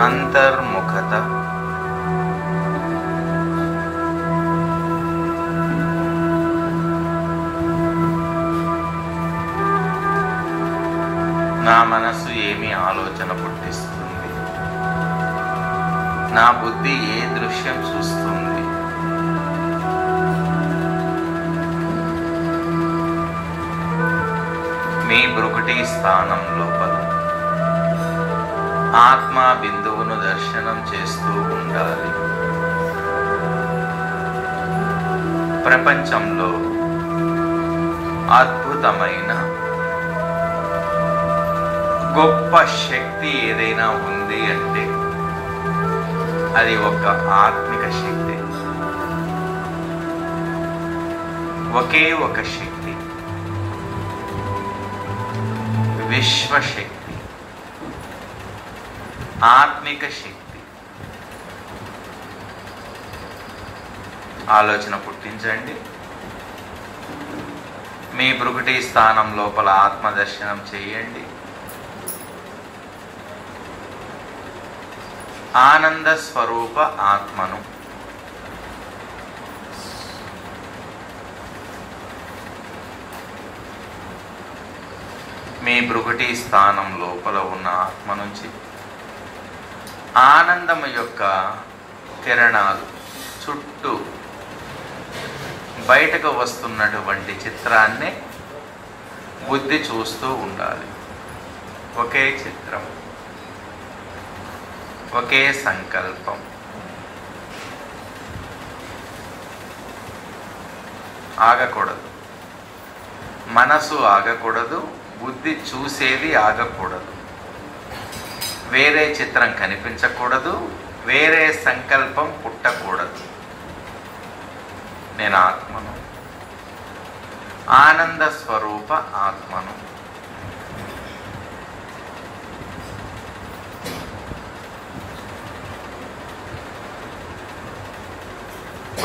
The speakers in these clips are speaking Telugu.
అంతర్ముఖత, నా మనసు ఏమి ఆలోచన పుట్టిస్తుంది, నా బుద్ధి ఏ దృశ్యం చూస్తుంది, మీ బ్రుకుటి స్థానం లోపల ఆత్మ బిందువును దర్శనం చేస్తూ ఉండాలి. ప్రపంచంలో అద్భుతమైన గొప్ప శక్తి ఏదైనా ఉంది అంటే అది ఒక ఆత్మిక శక్తి. ఒకే ఒక శక్తి, విశ్వశక్తి, ఆత్మిక శక్తి. ఆలోచన పుట్టించండి. మీ బ్రుకుటి స్థానం లోపల ఆత్మదర్శనం చేయండి. ఆనంద స్వరూప ఆత్మను మీ బ్రుకుటి స్థానం లోపల ఉన్న ఆత్మ నుంచి ఆనందము యొక్క కిరణాలు చుట్టూ బయటకు వస్తున్నటువంటి చిత్రాన్ని బుద్ధి చూస్తూ ఉండాలి. ఒకే చిత్రం, ఒకే సంకల్పం. ఆగకూడదు, మనసు ఆగకూడదు, బుద్ధి చూసేది ఆగకూడదు. వేరే చిత్రం కనిపించకూడదు, వేరే సంకల్పం పుట్టకూడదు. నేను ఆత్మను, ఆనంద స్వరూప ఆత్మను.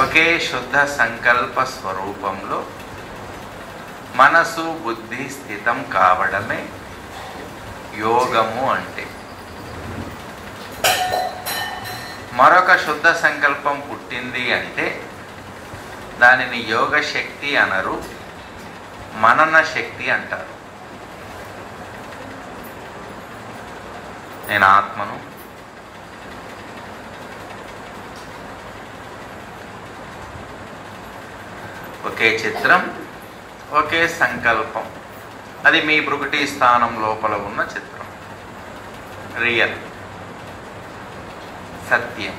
ఒకే శుద్ధ సంకల్ప స్వరూపంలో మనసు బుద్ధి స్థితం కావడమే యోగము అంటే. మరొక శుద్ధ సంకల్పం పుట్టింది అంటే దానిని యోగ శక్తి అనరు, మనన శక్తి అంటారు. నేను ఆత్మను, ఒకే చిత్రం, ఒకే సంకల్పం. అది మీ బ్రుకుటి స్థానం లోపల ఉన్న చిత్రం, రియల్, సత్యం.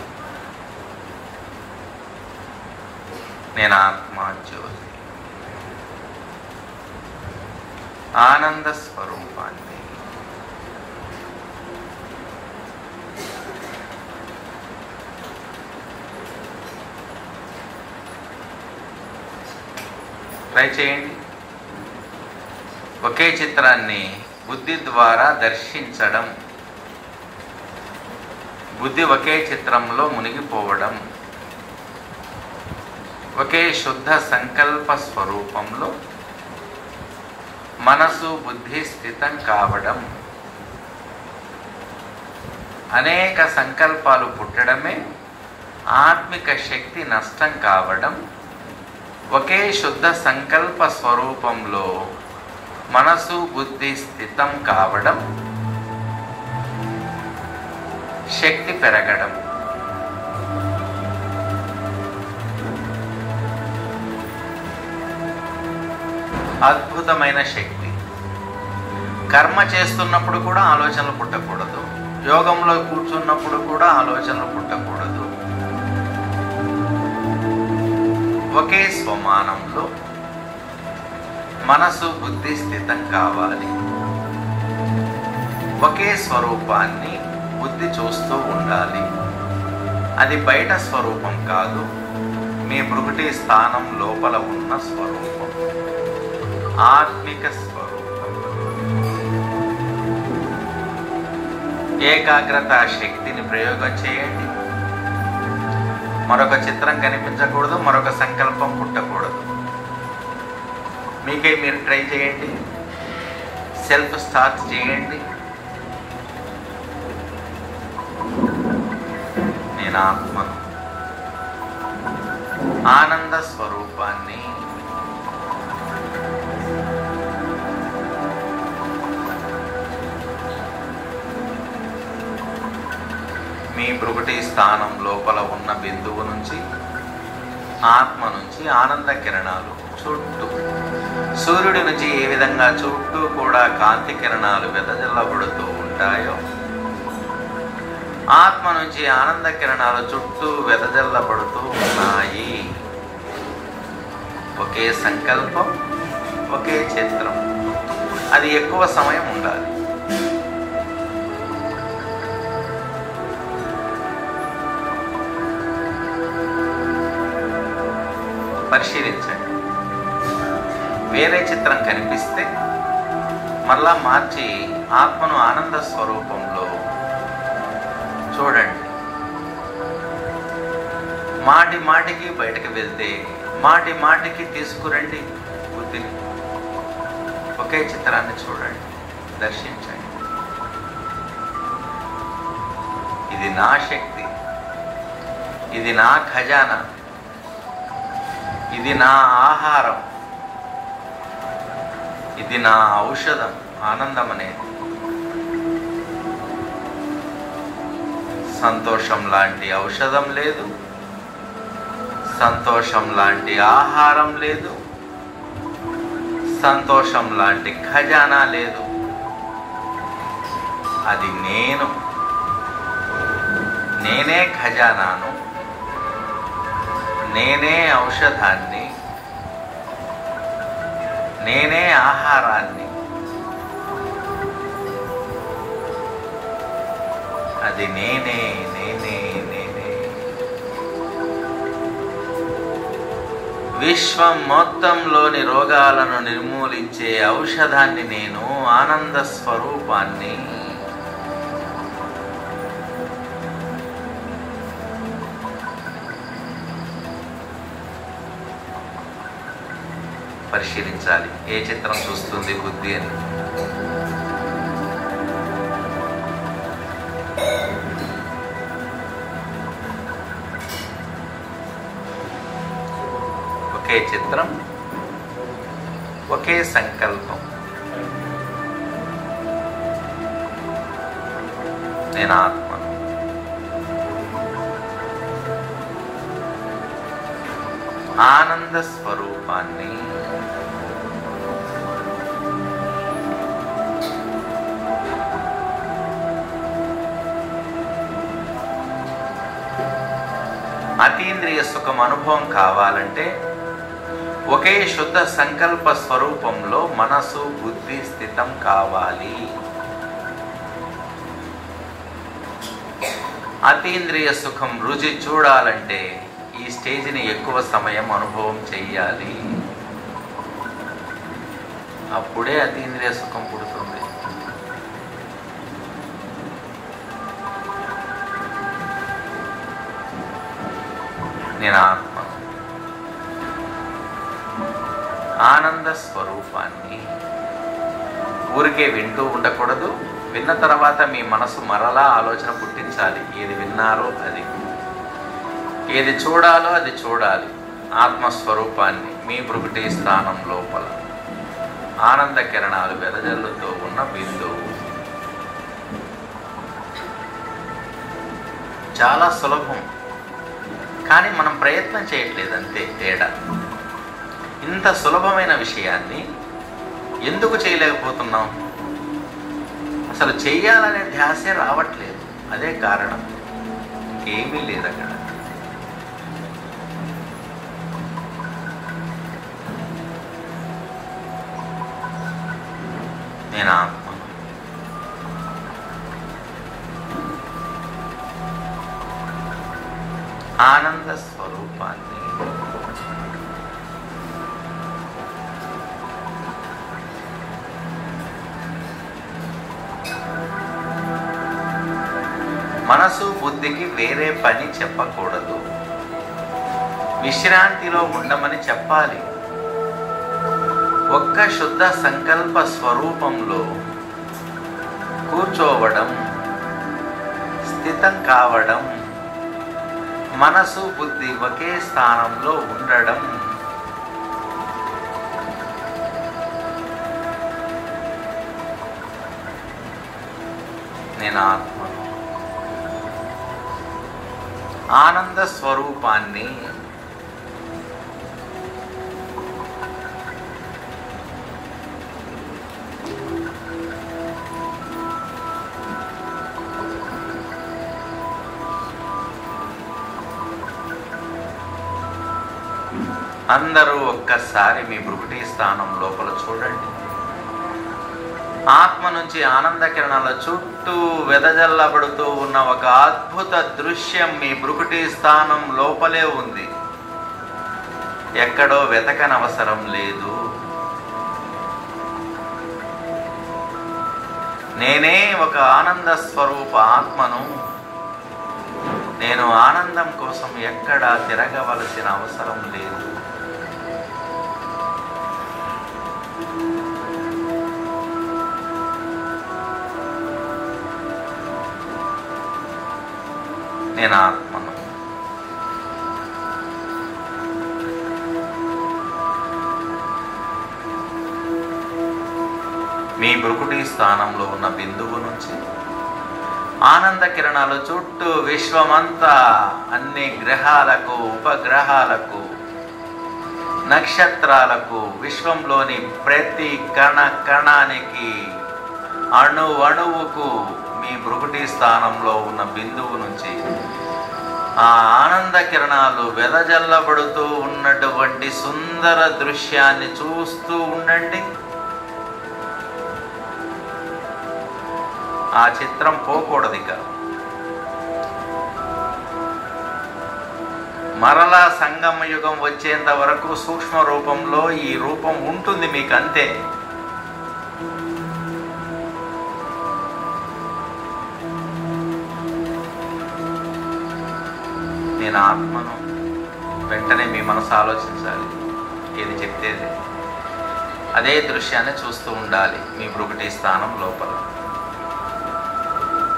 నేను ఆత్మ జ్యోతి, ఆనంద స్వరూపాన్ని. ట్రై చేయండి. ఒకే చిత్రాన్ని బుద్ధి ద్వారా దర్శించడం, బుద్ధి ఒకే చిత్రంలో మునిగిపోవడం, ఒకే శుద్ధ సంకల్ప స్వరూపంలో మనసు బుద్ధి స్థితం కావడం, అనేక సంకల్పాలు పుట్టడమే ఆత్మిక శక్తి నష్టం కావడం. ఒకే శుద్ధ సంకల్ప స్వరూపంలో మనసు బుద్ధి స్థితం కావడం, శక్తి పెరగడం. అద్భుతమైన శక్తి. కర్మ చేస్తున్నప్పుడు కూడా ఆలోచనలు పుట్టకూడదు, యోగంలో కూర్చున్నప్పుడు కూడా ఆలోచనలు పుట్టకూడదు. ఒకే స్వమానంలో మనసు బుద్ధి స్థితం కావాలి. ఒకే స్వరూపాన్ని బుద్ధి చూస్తూ ఉండాలి. అది బయట స్వరూపం కాదు, మీ బ్రుకుటి స్థానం లోపల ఉన్న స్వరూపం, ఆత్మిక స్వరూపం. ఏకాగ్రత శక్తిని ప్రయోగం చేయండి. మరొక చిత్రం కనిపించకూడదు, మరొక సంకల్పం పుట్టకూడదు. మీకే మీరు ట్రై చేయండి, సెల్ఫ్ స్టార్ట్ చేయండి. నేను ఆత్మను, ఆనంద స్వరూపాన్ని, మీ భృకుటి స్థానం లోపల ఉన్న బిందువు నుంచి, ఆత్మ నుంచి ఆనంద కిరణాలు చుట్టూ, సూర్యుడి నుంచి ఏ విధంగా చుట్టూ కూడా కాంతి కిరణాలు వెదజల్లబడుతూ ఉంటాయో, ఆత్మ నుంచి ఆనంద కిరణాలు చుట్టూ వెదజల్లబడుతూ ఉన్నాయి. ఒకే సంకల్పం, ఒకే చిత్రం. అది ఎక్కువ సమయం ఉండాలి. పరిశీలించండి. వేరే చిత్రం కనిపిస్తే మళ్ళా మార్చి ఆత్మను ఆనంద స్వరూపంలో చూడండి. మాటి మాటికి బయటకు వెళ్తే మాటి మాటికి తీసుకురండి బుద్ధిని. ఒకే చిత్రాన్ని చూడండి, దర్శించండి. ఇది నా శక్తి, ఇది నా ఖజానా, ఇది నా ఆహారం, ఇది నా ఔషధం. ఆనందం అనేది సంతోషం లాంటి ఔషధం లేదు, సంతోషం లాంటి ఆహారం లేదు, సంతోషం లాంటి ఖజానా లేదు. అది నేను. నేనే ఖజానాను, నేనే ఔషధాన్ని, నేనే ఆహారాన్ని. అది నేనే నేనే నేనే. విశ్వం మొత్తంలోని రోగాలను నిర్మూలించే ఔషధాన్ని నేను, ఆనంద స్వరూపాన్ని. పరిశీలించాలి ఏ చిత్రం చూస్తుంది బుద్ధి అని. ఒకే చిత్రం, ఒకే సంకల్పం. నేను ఆత్మను, ఆనంద స్వరూపాన్ని. అతీంద్రియ సుఖం అనుభవం కావాలంటే ఒకే శుద్ధ సంకల్ప స్వరూపంలో మనసు బుద్ధి స్థితం కావాలి. అతీంద్రియ సుఖం రుచి చూడాలంటే ఈ స్టేజ్ని ఎక్కువ సమయం అనుభవం చెయ్యాలి. అప్పుడే అతీంద్రియ సుఖం పుడుతుంది. నేను ఆత్మ, ఆనంద స్వరూపాన్ని. ఊరికే వింటూ ఉండకూడదు. విన్న తర్వాత మీ మనసు మరలా ఆలోచన పుట్టించాలి. ఏది విన్నారో అది, ఏది చూడాలో అది చూడాలి. ఆత్మస్వరూపాన్ని మీ భృకుటి స్థానం లోపల ఆనంద కిరణాలు వెదజల్లుతూ ఉన్న బిందువు. చాలా సులభం, కానీ మనం ప్రయత్నం చేయట్లేదు, అంతే తేడా. ఇంత సులభమైన విషయాన్ని ఎందుకు చేయలేకపోతున్నాం? అసలు చెయ్యాలనే ధ్యాసే రావట్లేదు. అదే కారణం, ఏమీ లేదు అక్కడ. నేను ఆత్మ, ఆనంద స్వరూపాన్ని. మనసు బుద్ధికి వేరే పని చెప్పకూడదు. విశ్రాంతిలో ఉండమని చెప్పాలి. ఒక్క శుద్ధ సంకల్ప స్వరూపంలో కూర్చోవడం, స్థితం కావడం, మనసు బుద్ధి ఒకే స్థానంలో ఉండడం. నేను ఆత్మను, ఆనంద స్వరూపాన్ని. అందరూ ఒక్కసారి మీ భృకుటి స్థానం లోపల చూడండి. ఆత్మ నుంచి ఆనంద కిరణాల చుట్టూ వెదజల్లబడుతూ ఉన్న ఒక అద్భుత దృశ్యం మీ భృకుటి స్థానం లోపలే ఉంది. ఎక్కడో వెతకనవసరం లేదు. నేనే ఒక ఆనంద స్వరూప ఆత్మను. నేను ఆనందం కోసం ఎక్కడా తిరగవలసిన అవసరం లేదు. నేను ఆత్మను. మీ భృకుటి స్థానంలో ఉన్న బిందువు నుంచి ఆనంద కిరణాలు చుట్టూ విశ్వమంతా, అన్ని గ్రహాలకు, ఉపగ్రహాలకు, నక్షత్రాలకు, విశ్వంలోని ప్రతి కణ కణానికి, అణువుకు మీ భృకుటి స్థానంలో ఉన్న బిందువు నుంచి ఆ ఆనంద కిరణాలు వెదజల్లబడుతూ ఉన్నటువంటి సుందర దృశ్యాన్ని చూస్తూ ఉండండి. ఆ చిత్రం పోకూడదు. ఇక మరలా సంగమ యుగం వచ్చేంత వరకు సూక్ష్మ రూపంలో ఈ రూపం ఉంటుంది మీకు, అంతే. నేను ఆత్మను. వెంటనే మీ మనసు ఆలోచించాలి, ఏది చెప్తేది అదే దృశ్యాన్ని చూస్తూ ఉండాలి. మీ భృకుటి స్థానం లోపల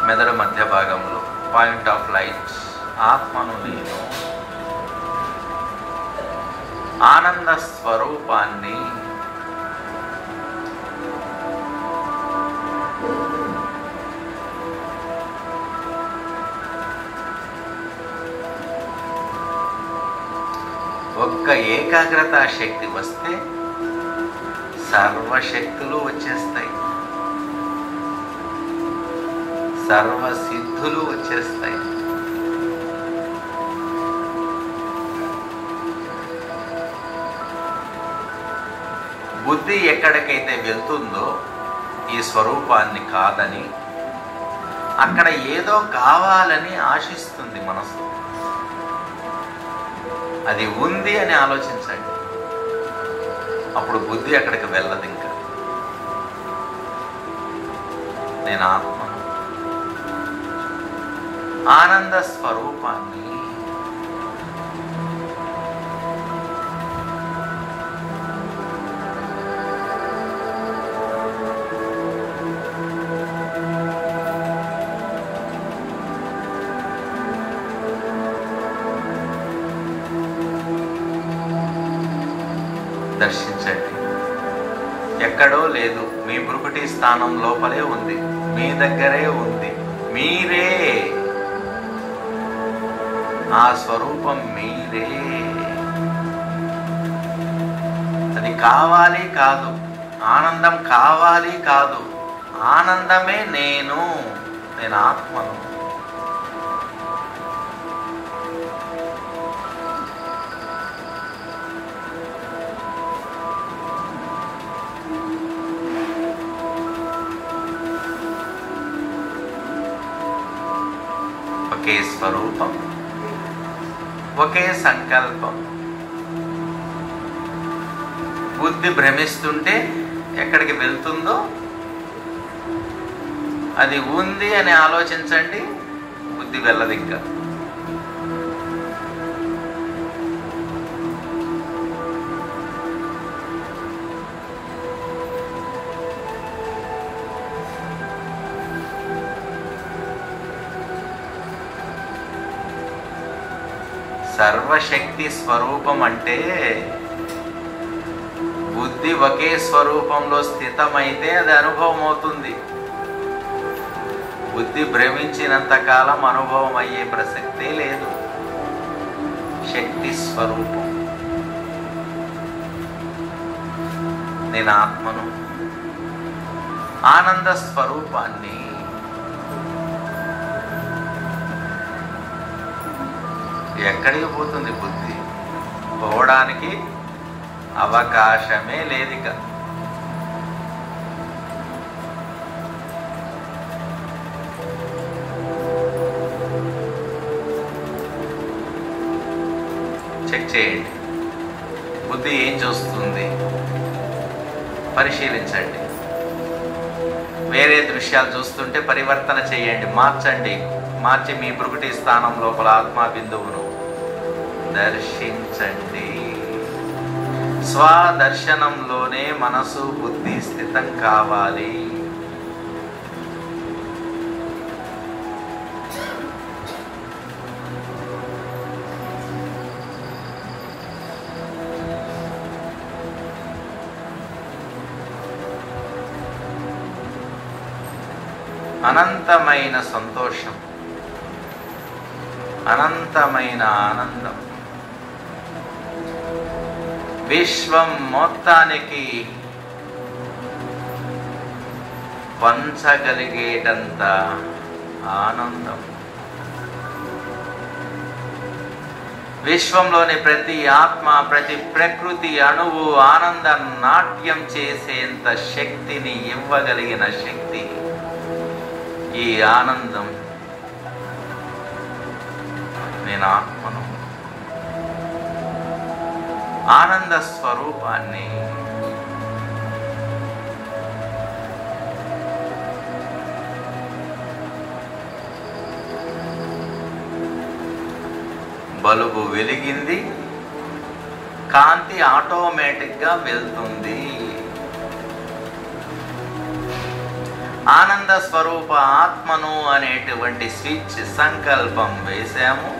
మెదడు మధ్య భాగంలో పాయింట్ ఆఫ్ లైట్. ఆత్మను నేను, ఆనంద స్వరూపాన్ని. ఒక్క ఏకాగ్రత శక్తి వస్తే సర్వశక్తులు వచ్చేస్తాయి, సర్వసిద్ధులు వచ్చేస్తాయి. బుద్ధి ఎక్కడికైతే వెళ్తుందో ఈ స్వరూపాన్ని కాదని, అక్కడ ఏదో కావాలని ఆశిస్తుంది మనసు. అది ఉంది అని ఆలోచించండి, అప్పుడు బుద్ధి అక్కడికి వెళ్ళదు. ఇంకా నేను ఆత్మను, ఆనంద స్వరూపాన్ని. దర్శించండి. ఎక్కడో లేదు, మీ భృకుటి స్థానం లోపలే ఉంది, మీ దగ్గరే ఉంది. మీరే ఆ స్వరూపం, మీరే. అది కావాలి కాదు, ఆనందం కావాలి కాదు, ఆనందమే నేను. నేను ఆత్మను. ఒకే స్వరూపం, ఒకే సంకల్పం. బుద్ధి భ్రమిస్తుంటే ఎక్కడికి వెళ్తుందో అది ఉంది అని ఆలోచించండి, బుద్ధి వెళ్ళదు. ఇంకా సర్వశక్తి స్వరూపం అంటే బుద్ధి ఒకే స్వరూపంలో స్థితమైతే అది అనుభవం అవుతుంది. బుద్ధి భ్రమించినంత కాలం అనుభవం అయ్యే ప్రసక్తే లేదు. శక్తి స్వరూపం. నేను ఆత్మను, ఆనంద స్వరూపాన్ని. ఎక్కడికి పోతుంది బుద్ధి? పోవడానికి అవకాశమే లేదిక. చెక్ చేయండి, బుద్ధి ఏం చూస్తుంది పరిశీలించండి. వేరే దృశ్యాలు చూస్తుంటే పరివర్తన చేయండి, మార్చండి. మార్చి మీ భృకుటి స్థానం లోపల ఆత్మా బిందువును దర్శించండి. స్వదర్శనంలోనే మనసు బుద్ధి స్థితం కావాలి. అనంతమైన సంతోషం, అనంతమైన ఆనందం విశ్వం మొత్తానికి పంచగలిగేటంత ఆనందం. విశ్వంలోని ప్రతి ఆత్మ, ప్రతి ప్రకృతి అణువు ఆనంద నాట్యం చేసేంత శక్తిని ఇవ్వగలిగిన శక్తి ఈ ఆనందం. నేను ఆత్మను, ఆనంద స్వరూపాన్ని. బల్బు వెలిగింది, కాంతి ఆటోమేటిక్గా వెళ్తుంది. ఆనంద స్వరూప ఆత్మను అనేటువంటి స్విచ్ సంకల్పం వేశాము,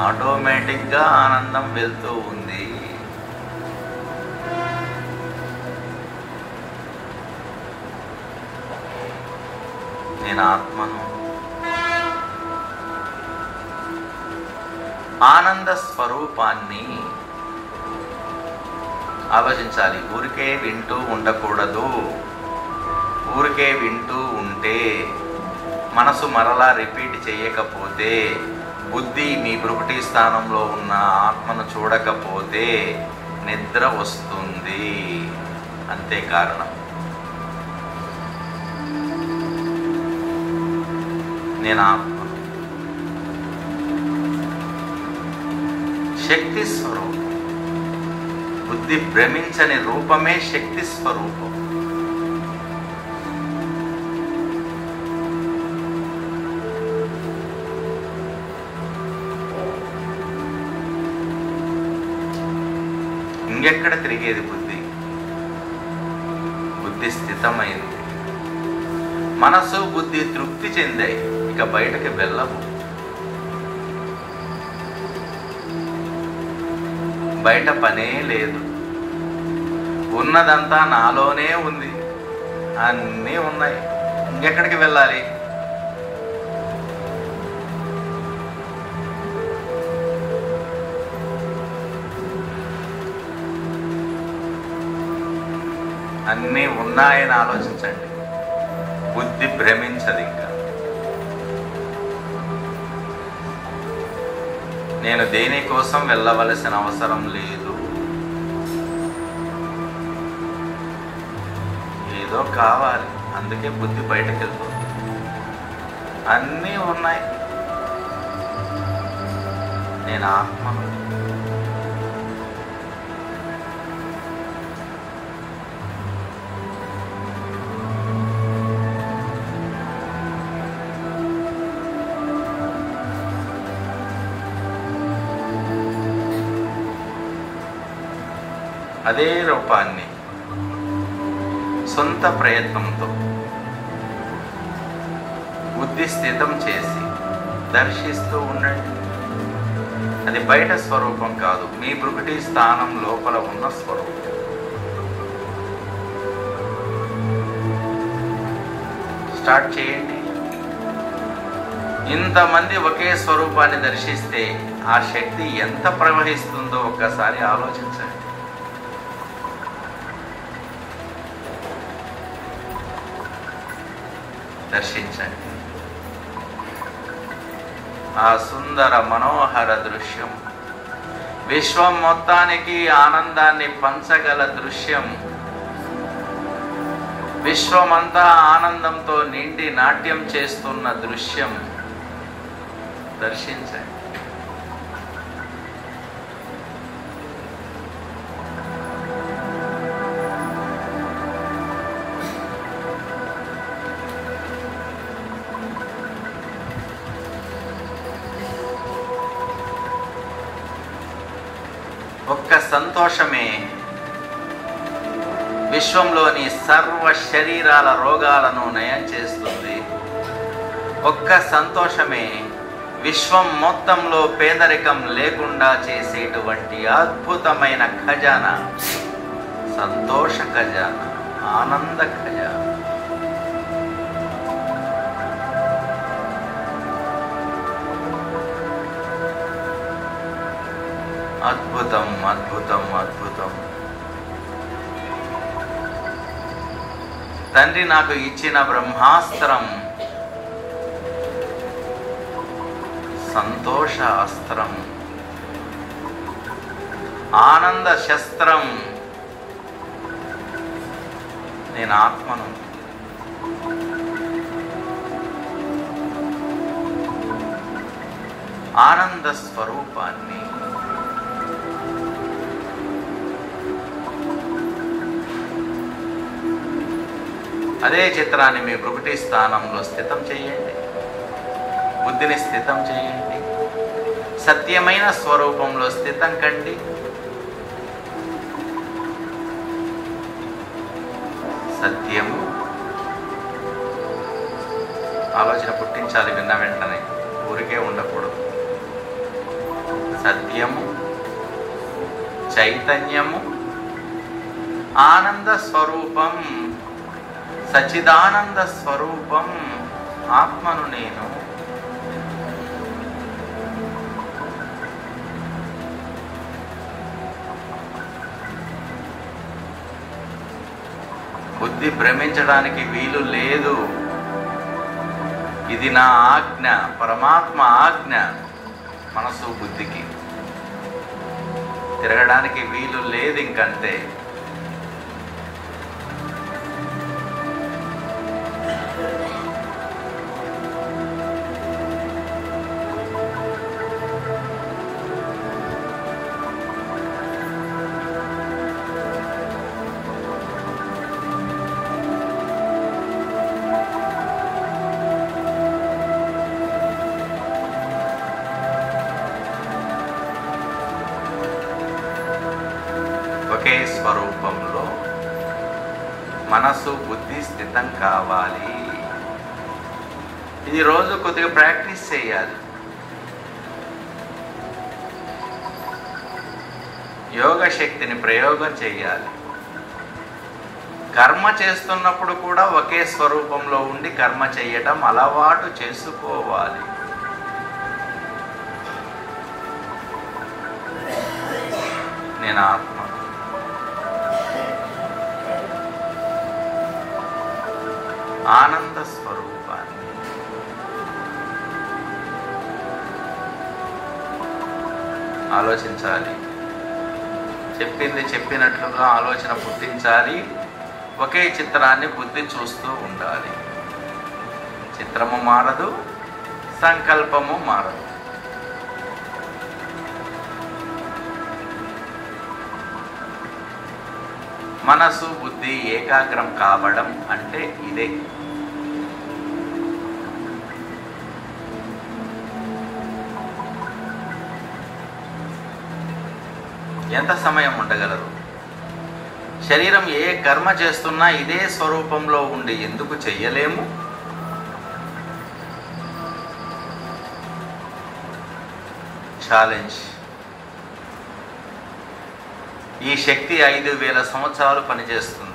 ఆటోమేటిక్గా ఆనందం వెళ్తూ ఉంది. నేను ఆత్మను, ఆనంద స్వరూపాన్ని ఆలోచించాలి. ఊరికే వింటూ ఉండకూడదు. ఊరికే వింటూ ఉంటే, మనసు మరలా రిపీట్ చేయకపోతే, బుద్ధి మీ భృకుటి స్థానంలో ఉన్న ఆత్మను చూడకపోతే నిద్ర వస్తుంది. అంతే కారణం. నేను ఆత్మ, శక్తి స్వరూపం. బుద్ధి భ్రమించని రూపమే శక్తి స్వరూపం. ఇంకెక్కడ తిరిగేది బుద్ధి? బుద్ధి స్థితమైంది. మనసు బుద్ధి తృప్తి చెందాయి, ఇక బయటకి వెళ్ళవు. బయట పనే లేదు. ఉన్నదంతా నాలోనే ఉంది, అన్నీ ఉన్నాయి. ఇంకెక్కడికి వెళ్ళాలి? అన్నీ ఉన్నాయని ఆలోచించండి. బుద్ధి భ్రమించదు. ఇంకా నేను దేనికోసం వెళ్ళవలసిన అవసరం లేదు. ఏదో కావాలి, అందుకే బుద్ధి బయటకు వెళ్తుంది. అన్నీ ఉన్నాయి. నేను ఆత్మను. అదే రూపాన్ని సొంత ప్రయత్నంతో బుద్ధి స్థితం చేసి దర్శిస్తూ ఉండండి. అది బయట స్వరూపం కాదు, మీ భృకుటి స్థానం లోపల ఉన్న స్వరూపం. స్టార్ట్ చేయండి. ఇంతమంది ఒకే స్వరూపాన్ని దర్శిస్తే ఆ శక్తి ఎంత ప్రవహిస్తుందో ఒక్కసారి ఆలోచించండి. దర్శించండి ఆ సుందర మనోహర దృశ్యం, విశ్వం మొత్తానికి ఆనందాన్ని పంచగల దృశ్యం, విశ్వమంతా ఆనందంతో నిండి నాట్యం చేస్తున్న దృశ్యం దర్శించండి. ఒక్క సంతోషమే విశ్వంలోని సర్వ శరీరాల రోగాలను నయం చేస్తుంది. ఒక్క సంతోషమే విశ్వం మొత్తంలో పేదరికం లేకుండా చేసేటువంటి అద్భుతమైన ఖజానా, సంతోష ఖజానా, ఆనంద ఖజానా. అద్భుతం, అద్భుతం, అద్భుతం. తండ్రి నాకు ఇచ్చిన బ్రహ్మాస్త్రం సంతోష అస్త్రం, ఆనంద శస్త్రం. నేను ఆత్మను. ఆనంద స్వరూపాన్ని. అదే చిత్రాన్ని మీ భృకుటి స్థానంలో స్థితం చేయండి. బుద్ధిని స్థితం చేయండి. సత్యమైన స్వరూపంలో స్థితం కండి. సత్యము ఆలోచన పుట్టించాలి విన్న వెంటనే, ఊరికే ఉండకూడదు. సత్యము, చైతన్యము, ఆనంద స్వరూపం, సచ్చిదానంద స్వరూపం, ఆత్మను నేను. బుద్ధి భ్రమించడానికి వీలు లేదు. ఇది నా ఆజ్ఞ, పరమాత్మ ఆజ్ఞ. మనసు బుద్ధికి తిరగడానికి వీలు లేదు. ఇంకంతే. ఒకే స్వరూపంలో మనసు బుద్ధి స్థితం కావాలి. ఇది రోజు కొద్దిగా ప్రాక్టీస్ చేయాలి. యోగ శక్తిని ప్రయోగం చేయాలి. కర్మ చేస్తున్నప్పుడు కూడా ఒకే స్వరూపంలో ఉండి కర్మ చేయటం అలవాటు చేసుకోవాలి. నేను ఆత్మ. ఆనంద స్వరూపాన్ని. ఆలోచించాలి. చెప్పింది చెప్పినట్లుగా ఆలోచన పుట్టించాలి. ఒకే చిత్రాన్ని బుద్ధి చూస్తూ ఉండాలి. చిత్రము మారదు, సంకల్పము మారదు. మనసు బుద్ధి ఏకాగ్రం కావడం అంటే ఇదే. ఎంత సమయం ఉండగలరు? శరీరం ఏ కర్మ చేస్తున్నా ఇదే స్వరూపంలో ఉండి ఎందుకు చెయ్యలేము? ఛాలెంజ్. ఈ శక్తి 5000 సంవత్సరాలు పనిచేస్తుంది.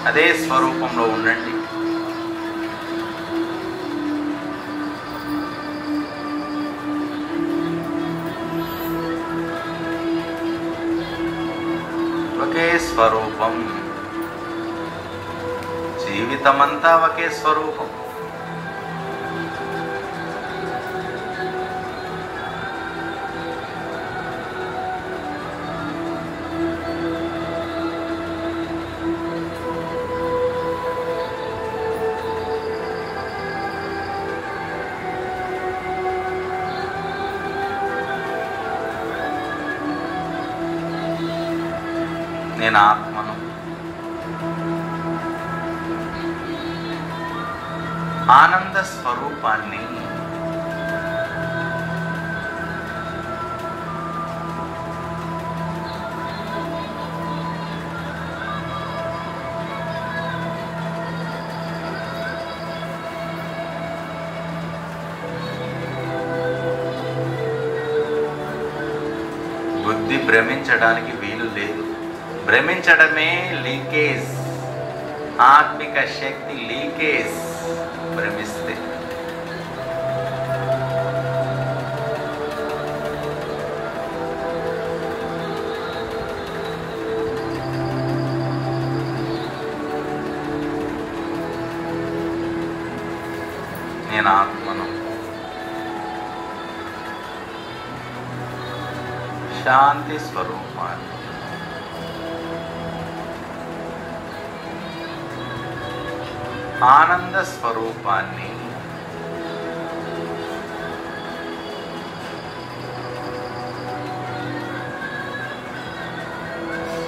అదే స్వరూపంలో ఉండండి. ఒకే స్వరూపం, జీవితమంతా ఒకే స్వరూపం. నేను ఆత్మను. ఆనంద స్వరూపాన్ని బుద్ధి భ్రమించడానికి వీలు లేదు. భ్రమించడమే లీకేజ్, ఆత్మిక శక్తి లీకేజ్. భ్రమిస్తే నేను ఆత్మను. శాంతి స్వరూపాన్ని ఆనంద స్వరూపాన్ని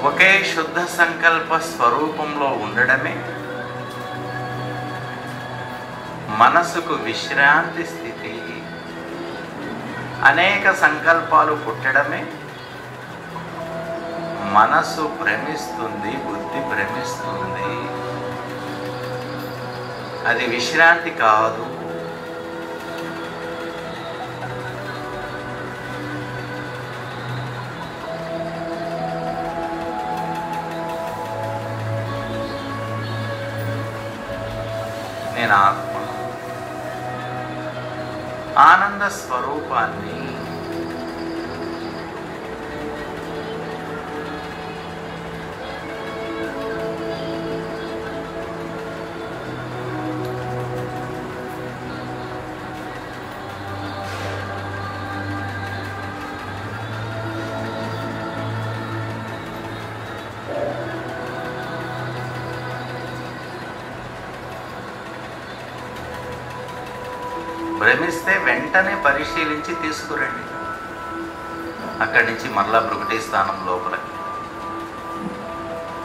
ఒకే శుద్ధ సంకల్ప స్వరూపంలో ఉండడమే మనసుకు విశ్రాంతి స్థితి. అనేక సంకల్పాలు పుట్టడమే మనసు భ్రమిస్తుంది, బుద్ధి భ్రమిస్తుంది. అది విశ్రాంతి కాదు. నేను ఆత్మ. ఆనంద స్వరూపాన్ని భ్రమిస్తే వెంటనే పరిశీలించి తీసుకురండి. అక్కడి నుంచి మరలా భృకుటి స్థానం లోపలికి.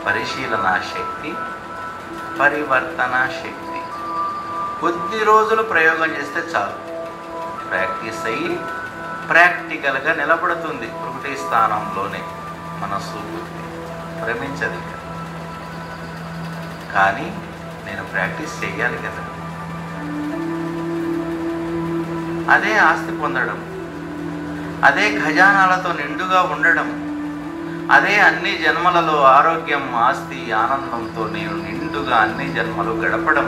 పరిశీలన శక్తి, పరివర్తన శక్తి. కొద్ది రోజులు ప్రయోగం చేస్తే చాలు. ప్రాక్టీస్ అయ్యి ప్రాక్టికల్గా నిలబడుతుంది. భృకుటి స్థానంలోనే మనసు బుద్ధి భ్రమించదు. కానీ నేను ప్రాక్టీస్ చేయాలి కదా. అదే ఆస్తి పొందడం, అదే ఖజానాలతో నిండుగా ఉండడం, అదే అన్ని జన్మలలో ఆరోగ్యం, ఆస్తి, ఆనందంతో నేను నిండుగా అన్ని జన్మలు గడపడం.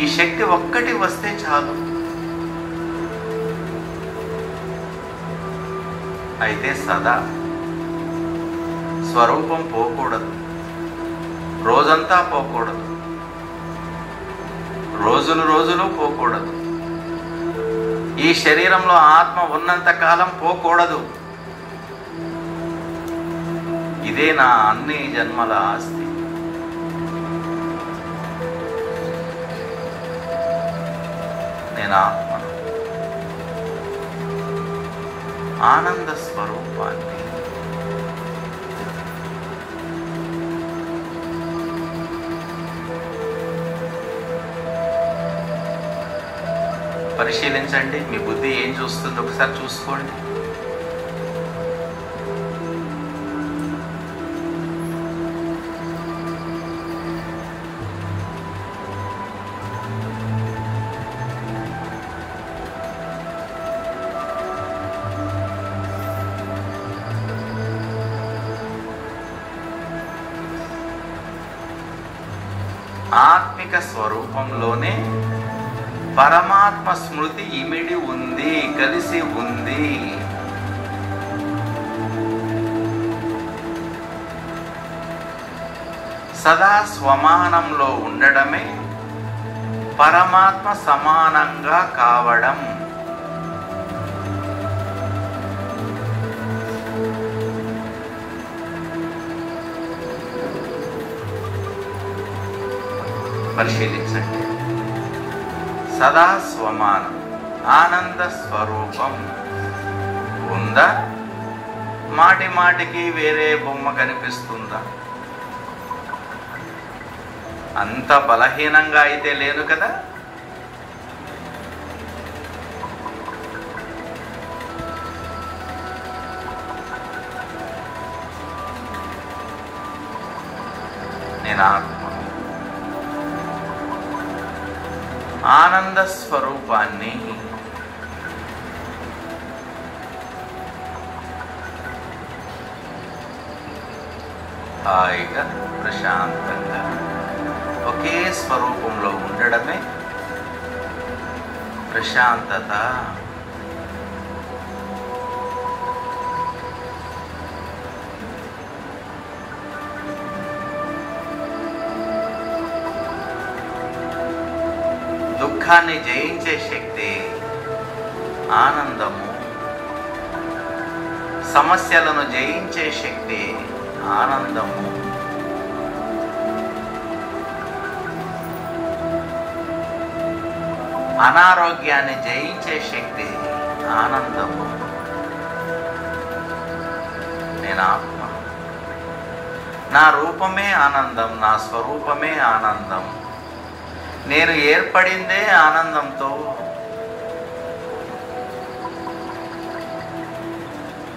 ఈ శక్తి ఒక్కటి వస్తే చాలు. అయితే సదా స్వరూపం పోకూడదు. రోజంతా పోకూడదు. రోజులు పోకూడదు. ఈ శరీరంలో ఆత్మ ఉన్నంత కాలం పోకూడదు. ఇదే నా అన్ని జన్మల ఆస్తి. నేను ఆత్మను. ఆనంద స్వరూపాన్ని పరిశీలించండి, మీ బుద్ధి ఏం చూస్తుందో ఒకసారి చూసుకోండి. ఆత్మిక స్వరూపంలోనే పరమాత్మ స్మృతి ఇమిడి ఉంది, కలిసి ఉంది. సదా స్వమానంలో ఉండడమే పరమాత్మ సమానంగా కావడం. పరిశీలించండి. సదా స్వమానం, ఆనంద స్వరూపం ఉందా? మాటి మాటికి వేరే బొమ్మ కనిపిస్తుందా? అంత బలహీనంగా అయితే లేను కదా. నేను ఆత్మ, ఆనంద స్వరూపాన్ని హాయిగా ప్రశాంతంగా ఒకే స్వరూపంలో ఉండడమే ప్రశాంతత. దుఃఖాన్ని జయించే శక్తి ఆనందము, సమస్యలను జయించే శక్తి ఆనందము. అనారోగ్యాన్ని జయించే శక్తి ఆనందము. నేను ఆత్మ, నా రూపమే ఆనందం, నా స్వరూపమే ఆనందం. నేను ఏర్పడిందే ఆనందంతో.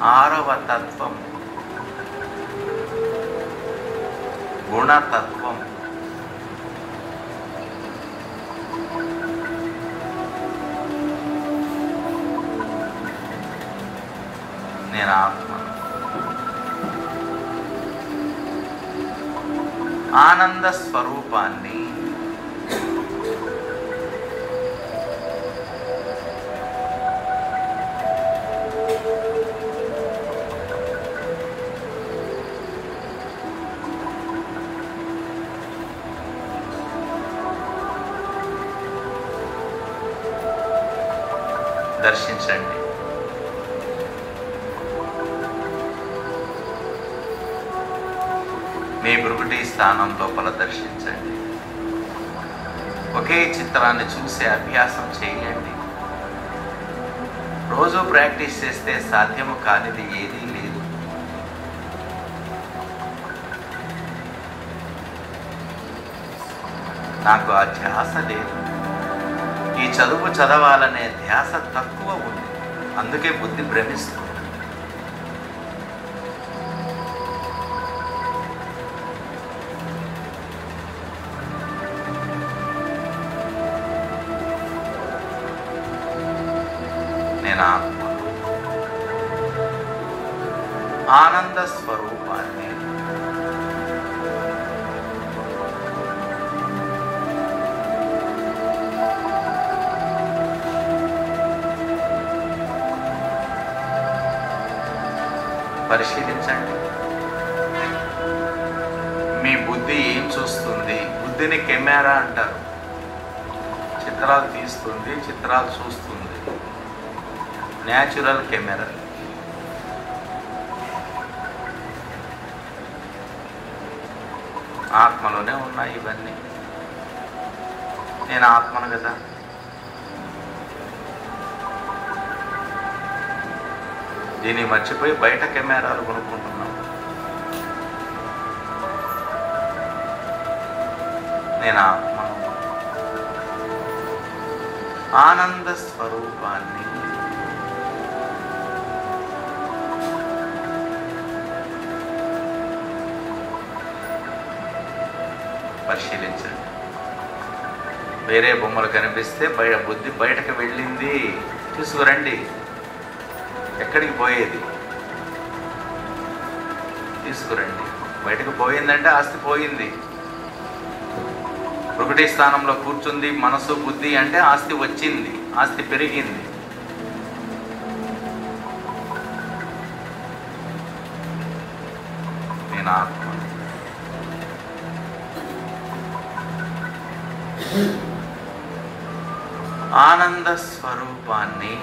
ఆరవ తత్వం గుణతత్వం. నేను ఆత్మ, ఆనంద స్వరూపాన్ని దర్శించండి. మీ భృకుటి స్థానం లోపల దర్శించండి. ఒకే చిత్రాన్ని చూసే అభ్యాసం చేయండి. రోజు ప్రాక్టీస్ చేస్తే సాధ్యము కానిది ఏదీ లేదు. నాకు ఆ ధ్యాస లేదు. ఈ చదువు చదవాలనే ధ్యాస తక్కువ ఉంది. అందుకే బుద్ధి భ్రమిస్తుంది. నేను ఆత్మ, ఆనంద స్వరూపాన్ని పరిశీలించండి. మీ బుద్ధి ఏం చూస్తుంది? బుద్ధిని కెమెరా అంటారు. చిత్రాలు తీస్తుంది, చిత్రాలు చూస్తుంది. Natural camera. ఆత్మలోనే ఉన్నాయి ఇవన్నీ. నేను ఆత్మను కదా. దీన్ని మర్చిపోయి బయట కెమెరాలు కొనుక్కుంటున్నాం. నేను ఆత్మ, ఆనంద స్వరూపాన్ని పరిశీలించండి. వేరే బొమ్మలు కనిపిస్తే బుద్ధి బయటకు వెళ్ళింది, తీసుకురండి. ఎక్కడికి పోయేది? తీసుకురండి. బయటకు పోయిందంటే ఆస్తి పోయింది. ఒకటి స్థానంలో కూర్చుంది మనసు బుద్ధి అంటే ఆస్తి వచ్చింది, ఆస్తి పెరిగింది. నేను ఆత్మ. ఆనంద స్వరూపాన్ని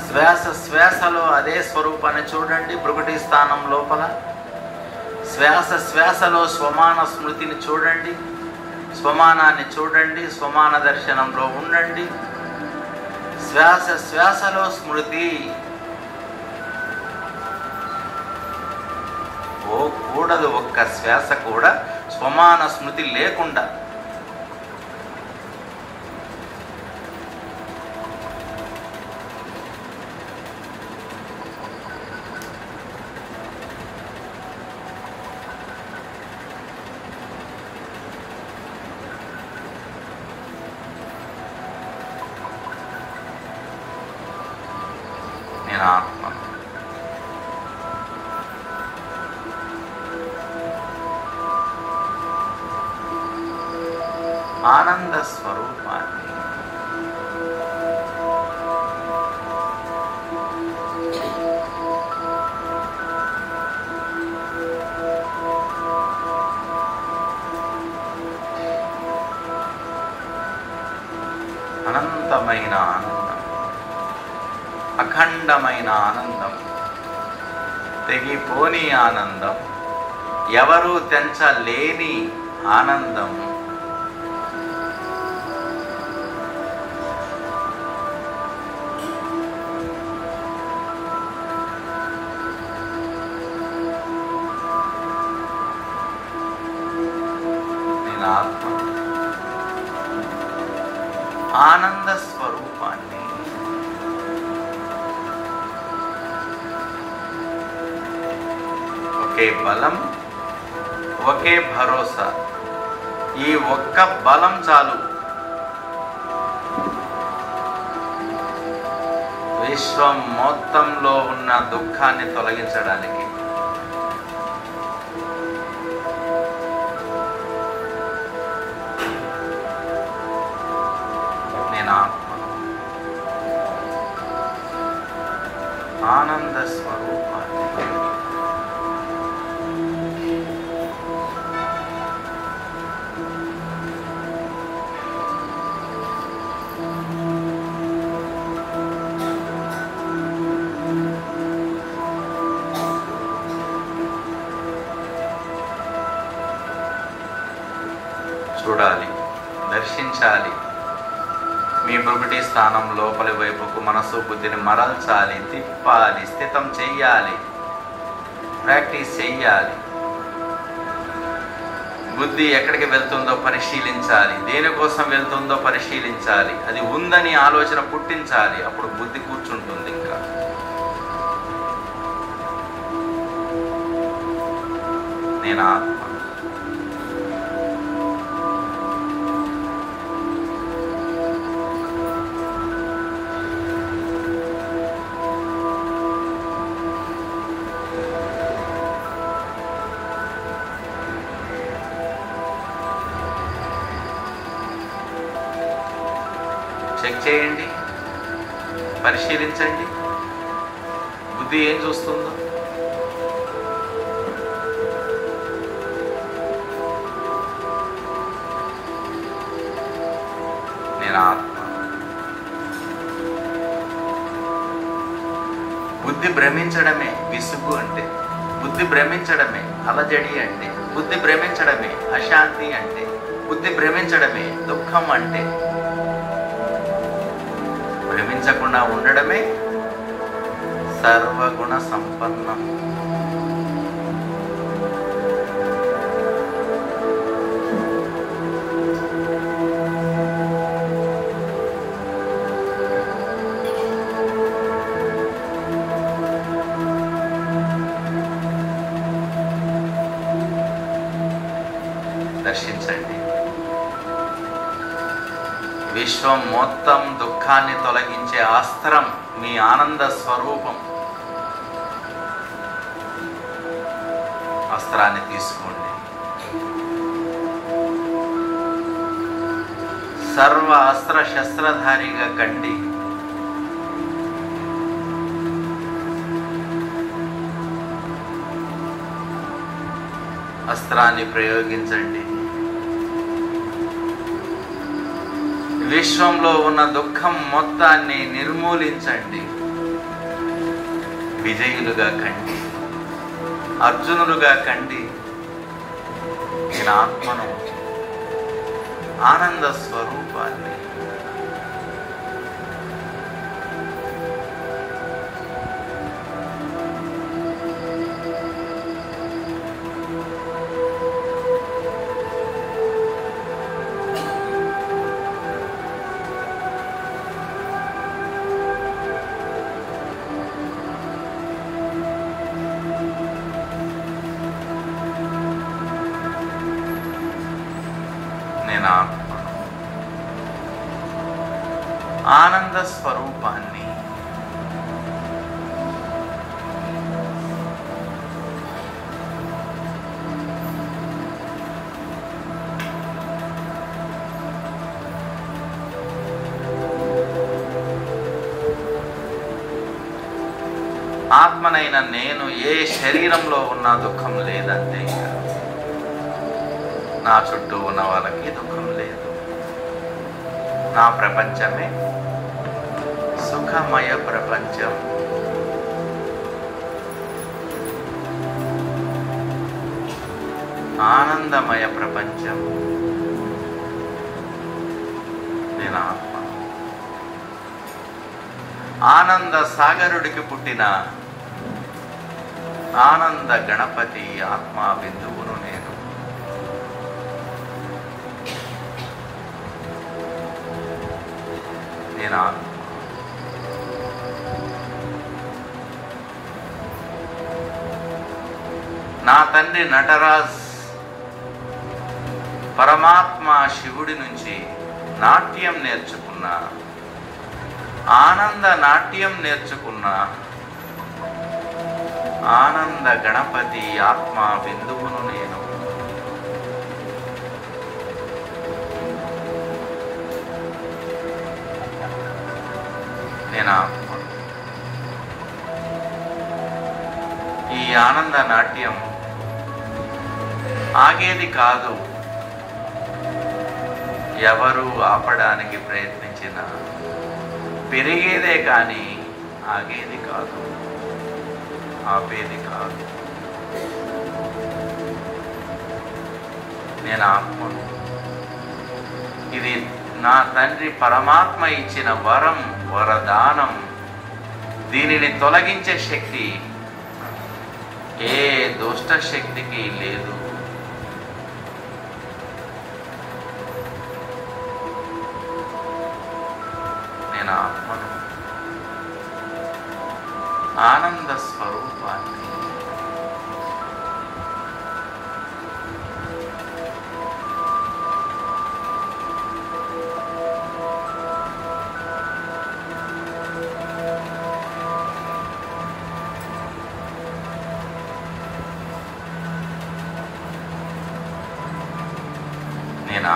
శ్వాస శ్వాసలో అదే స్వరూపాన్ని చూడండి. భృకుటి స్థానం లోపల శ్వాస శ్వాసలో స్వమాన స్మృతిని చూడండి, స్వమానాన్ని చూడండి, స్వమాన దర్శనంలో ఉండండి. శ్వాస శ్వాసలో స్మృతి కూడదు. ఒక్క శ్వాస కూడా స్వమాన స్మృతి లేకుండా. నేను ఆత్మ. ఆనంద స్వరూపాన్ని అనంతమైన ఆనందం, అఖండమైన ఆనందం, తెగిపోని ఆనందం, ఎవరూ తెంచలేని ఆనందం. నేను ఆత్మ. ఆనంద స్వరూపాన్ని ఒకే బలం, ఒకే భరోసా. ఈ ఒక్క బలం చాలు విశ్వం మొత్తంలో ఉన్న దుఃఖాన్ని తొలగించడానికి. నేను ఆత్మ. ఆనంద స్వరూపాన్ని చూడాలి, దర్శించాలి. మీ భృకుటి స్థానం లోపలి వైపుకు మనసు బుద్ధిని మరల్చాలి, తిప్పాలి, స్థితం చెయ్యాలి, ప్రాక్టీస్ చెయ్యాలి. బుద్ధి ఎక్కడికి వెళ్తుందో పరిశీలించాలి, దేనికోసం వెళ్తుందో పరిశీలించాలి. అది ఉందని ఆలోచన పుట్టించాలి, అప్పుడు బుద్ధి కూర్చుంటుంది. ఇంకా నేను ఆత్మ. చెక్ చేయండి, పరిశీలించండి, బుద్ధి ఏం చూస్తుందో. నేను ఆత్మ. బుద్ధి భ్రమించడమే విసుగు అంటే. బుద్ధి భ్రమించడమే అలజడి అంటే, బుద్ధి భ్రమించడమే అశాంతి అంటే, బుద్ధి భ్రమించడమే దుఃఖం అంటే. భ్రమించకుండా ఉండడమే సర్వగుణ సంపన్నం. దర్శించండి. విశ్వం మొత్తం దుఃఖాన్ని తొలగించే అస్త్రం మీ ఆనంద స్వరూపం. అస్త్రాన్ని తీసుకోండి. సర్వ అస్త్ర శస్త్రధారిగా కండి. అస్త్రాన్ని ప్రయోగించండి. విశ్వంలో ఉన్న దుఃఖం మొత్తాన్ని నిర్మూలించండి. విజయులుగా కండి, అర్జునులుగా కండి. నేను ఆత్మను, ఆనంద స్వరూపాన్ని. నేను ఆత్మను, ఆనంద స్వరూపాన్ని. ఆత్మనైన నేను ఏ శరీరంలో ఉన్న దుఃఖం లేదంతే. ఇంకా నా చుట్టూ ఉన్న వాళ్ళకి దుఃఖం లేదు. నా ప్రపంచమే సుఖమయ ప్రపంచం. ఆనందమయ ప్రపంచం. నేను ఆత్మ. ఆనంద సాగరుడికి పుట్టిన ఆనంద గణపతి ఆత్మా బిందువును నేను. నేను ఆత్మ. నా తండ్రి నటరాజ్ పరమాత్మ శివుడి నుంచి నాట్యం నేర్చుకున్న, ఆనంద నాట్యం నేర్చుకున్న ఆనంద గణపతి ఆత్మ బిందువును నేను. నేను ఆత్మ. ఈ ఆనంద నాట్యం ఆగేది కాదు. ఎవరు ఆపడానికి ప్రయత్నించినా పెరిగేదే కానీ ఆగేది కాదు, ఆపేది కాదు. నేను ఆత్మను. ఇది నా తండ్రి పరమాత్మ ఇచ్చిన వరం, వరదానం. దీనిని తొలగించే శక్తి ఏ దుష్ట శక్తికి లేదు. నేను ఆత్మను, ఆనంద స్వరూపాన్ని. నేను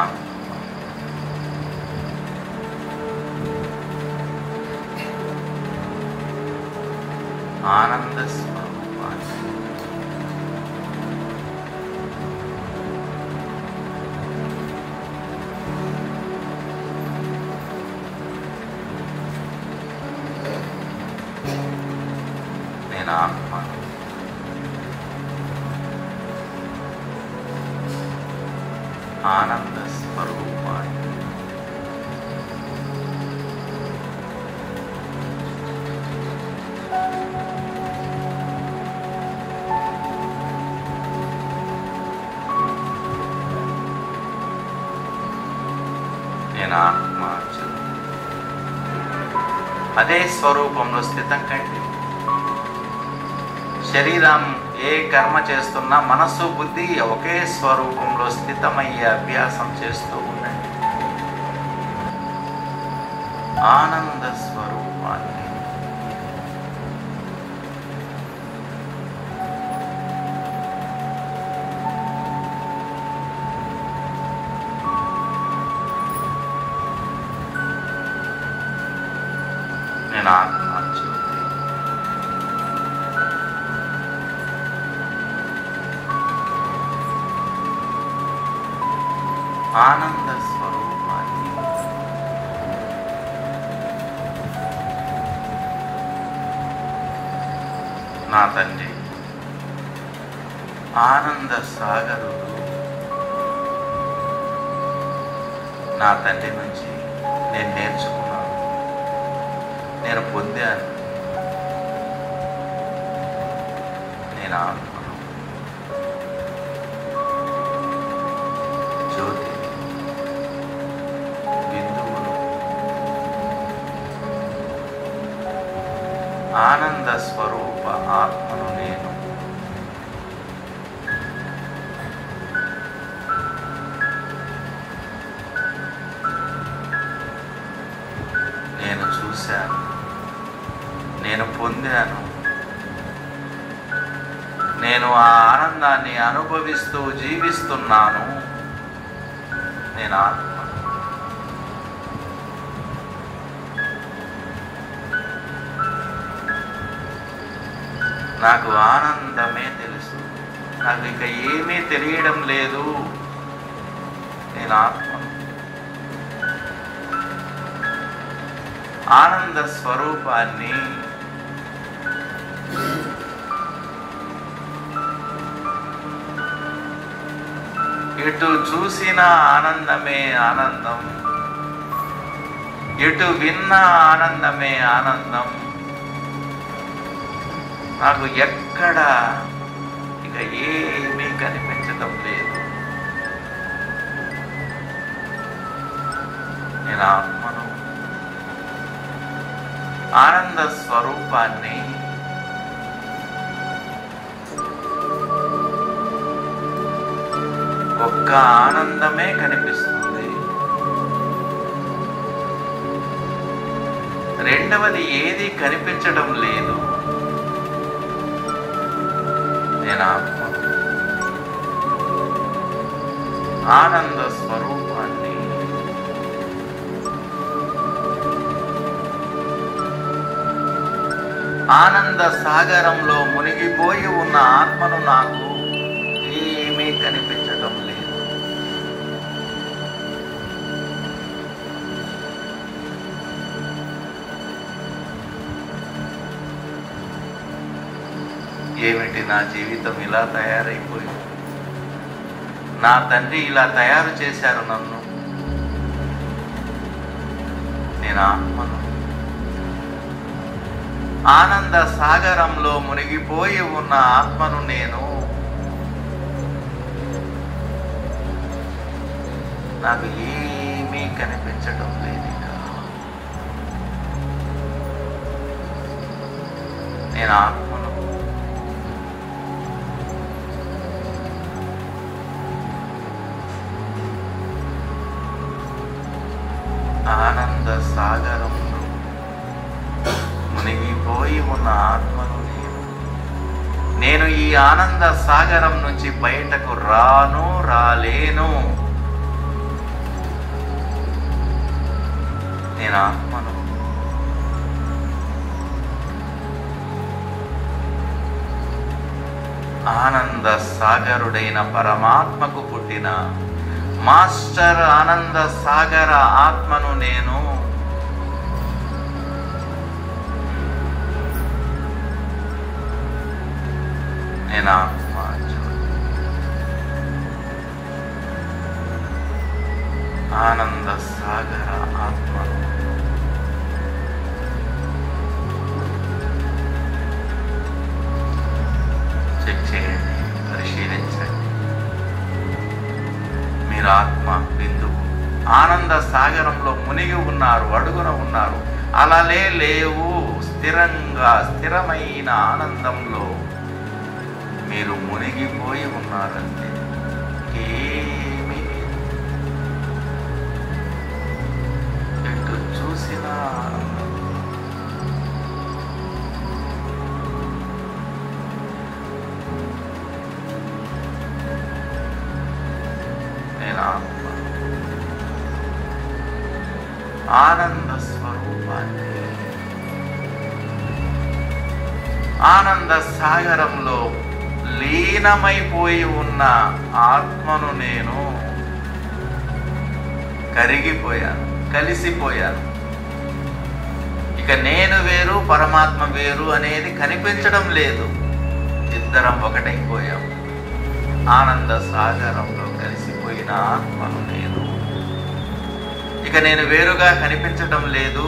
ఆనంద స్వరూపాన్ని. నేను ఆత్మ. ఆనంద స్వరూపాన్ని. నేను ఆత్మ అదే స్వరూపంలో స్థితం కండి. శరీరం ఏ కర్మ చేస్తున్నా మనస్సు బుద్ధి ఒకే స్వరూపంలో స్థితమయ్యే అభ్యాసం చేస్తూ ఉండండి. ఆనంద స్వరూపాన్ని నేను ఆత్మ జ్యోతి. ఆనంద స్వరూపాన్ని నా తండ్రి ఆనంద సాగరుడు నా తండ్రి నుంచి నేను నేర్చుకున్నాను, నేను పొందాను. నేను ఆత్మను, జ్యోతి, బిందువును, ఆనంద స్వరూప ఆత్మను నేను. నేను చూశాను, నేను పొందాను, నేను ఆ ఆనందాన్ని అనుభవిస్తూ జీవిస్తున్నాను. నేను ఆత్మ. నాకు ఆనందమే తెలుసు, నాకు ఇక ఏమీ తెలియడం లేదు. నేను ఆత్మ. ఆనంద స్వరూపాన్ని ఎటు చూసిన ఆనందమే ఆనందం, ఎటు విన్న ఆనందమే ఆనందం. నాకు ఎక్కడ ఇక ఏమీ కనిపించడం లేదు. నేను ఆత్మను, ఆనంద స్వరూపాన్ని. ఒక్క ఆనందమే కనిపిస్తుంది, రెండవది ఏది కనిపించడం లేదు. నేను ఆత్మ, ఆనంద స్వరూపాన్ని. ఆనంద సాగరంలో మునిగిపోయి ఉన్న ఆత్మను నాకు ఏమీ కనిపించడం లేదు. ఏమిటి నా జీవితం ఇలా తయారైపోయింది? నా తండ్రి ఇలా తయారు చేశారు నన్ను. నేను ఆత్మను, ఆనంద సాగరంలో మునిగిపోయి ఉన్న ఆత్మను నేను. నాకు ఏమీ కనిపించడం లేదు. నేను ఆత్మను, ఆనంద సాగరంలో మునిగిపోయి ఉన్న ఆత్మను నేను. నేను ఈ ఆనంద సాగరం నుంచి బయటకు రాను, రాలేను. నేను ఆత్మను, ఆనంద సాగరుడైన పరమాత్మకు పుట్టిన మాస్టర్ ఆనంద సాగర ఆత్మను నేను. నేను ఆత్మ జ్యోతి. ఆనంద సాగర ఆత్మను చెక్ చేయండి, పరిశీలించండి. మీరు ఆత్మ బిందువు ఆనంద సాగరంలో మునిగి ఉన్నారు, అడుగున ఉన్నారు. అలలే లేవు, స్థిరంగా స్థిరమైన ఆనందంలో మీరు మునిగిపోయి ఉన్నారంటే ఏమీ ఎటు చూసినా ఆనందం. నేను ఆత్మ ఆనంద స్వరూపాన్ని ఆనంద సాగరంలో లీనమైపోయి ఉన్న ఆత్మను నేను కరిగిపోయాను, కలిసిపోయాను. ఇక నేను వేరు పరమాత్మ వేరు అనేది కనిపించడం లేదు. ఇద్దరం ఒకటైపోయాం. ఆనంద సాగరంలో కలిసిపోయిన ఆత్మను నేను. ఇక నేను వేరుగా కనిపించడం లేదు.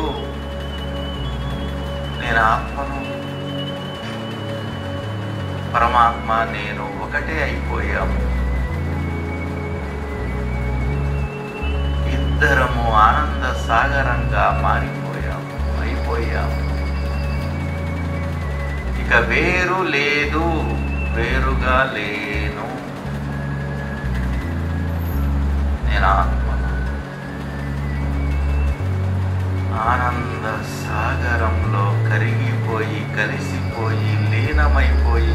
నేను ఆత్మను, పరమాత్మ నేను ఒకటే అయిపోయాము. ఇద్దరము ఆనంద సాగరంగా మారిపోయాము, అయిపోయాము. ఇక వేరు లేదు, వేరుగా లేను. నేను ఆత్మను ఆనంద సాగరంలో కరిగిపోయి, కలిసిపోయి, లీనమైపోయి,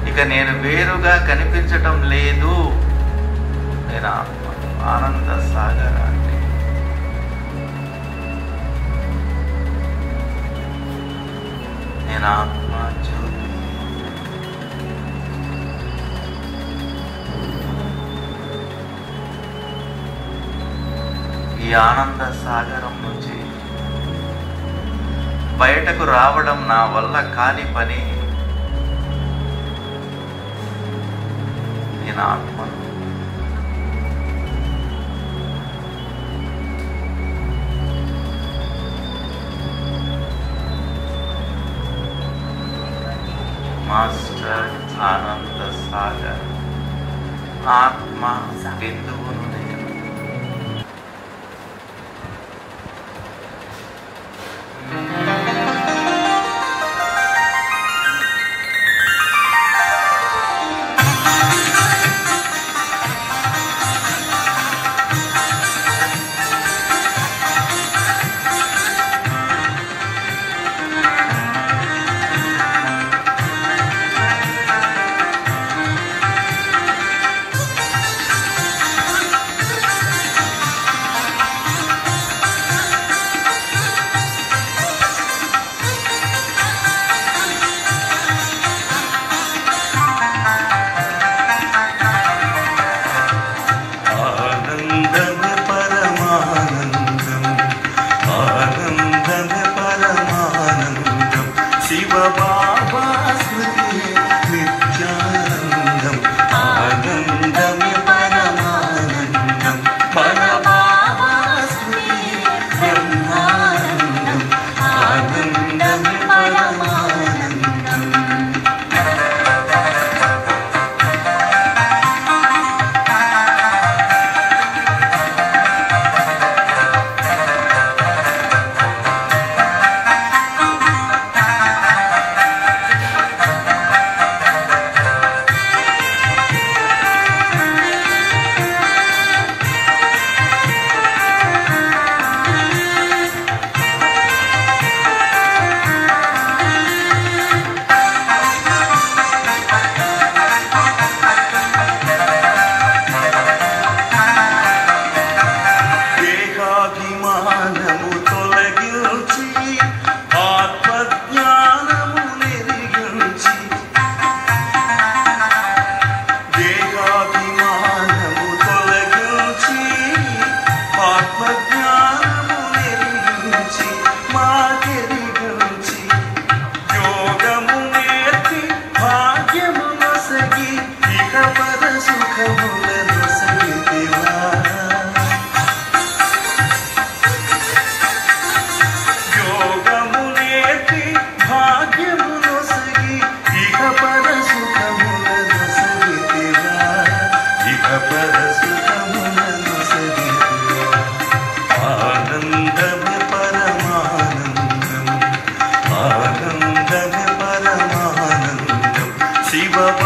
ఇక నేను వేరుగా కనిపించటం లేదు. నేను ఆత్మను ఆనంద సాగరాన్ని. నేను ఆత్మ జ్యోతి. ఈ ఆనంద సాగరం నుంచి బయటకు రావడం నా వల్ల కాని పని. నేను ఆత్మను మాస్టర్ ఆనంద సాగర్ ఆత్మ బిందువును నేను. శివ